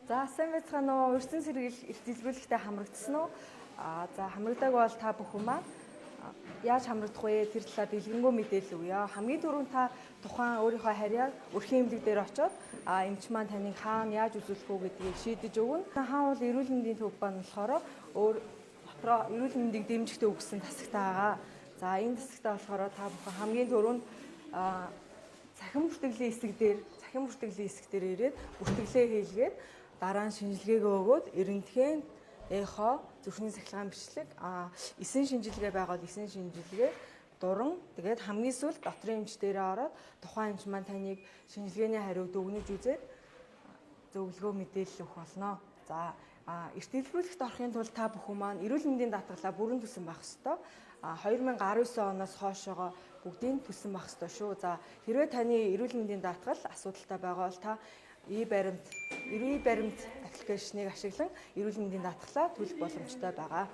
За сайн байцгаана уу? Өрсөн сэргийл эрт дэлгүүлэхтэй хамрагдсан уу? За хамрагдааг бол та бүхэн маань яаж хамрагдах вэ? Тэр талаар дэлгэнгүй мэдээлэл өгье. Хамгийн түрүүнд та тухайн өөрийнхөө харьяаг өрхийн эмнэлэг дээр очиод эмч маань таныг хаана яаж үзүүлэх үү гэдгийг шийдэж өгнө. Хаан бол эрүүл мэндийн төв ба нь болохоор дотроо эрүүл мэндийг дэмжихтэй өгсөн тасагтай байгаа. За энэ тасагтай болохоор та бүхэн хамгийн түрүүнд цахим бүртгэлийн хэсэг дээр ирээд бүртгэлээ хийлгээд дараа нь шинжилгээгээ өгөөд эрентген, эхо, зүрхний сахилгаан бичлэг, эсэн шинжилгээ байгаад эсэн шинжилгээ дуран тэгээд хамгийн сүүлд дотрын эмч дээрээ ороод тухайн эмч маань таныг шинжилгээний хариуд өгнөж үзээд зөвлөгөө мэдээлэл өгөх болно. За эрт дэлгэрүүлэхт орохын тулд та бүхэн маань эрүүл мэндийн даатгалаа бүрэн төлсөн байх ёстой. 2019 оноос хойшоогоо бүгдийг төлсөн байх ёстой шүү. За хэрвээ таны эрүүл мэндийн даатгал асуудалтай байгаа бол та эрүүл баримт аппликейшнийг ашиглан эрүүл мэндийн даатгалаа төлөх боломжтой байгаа.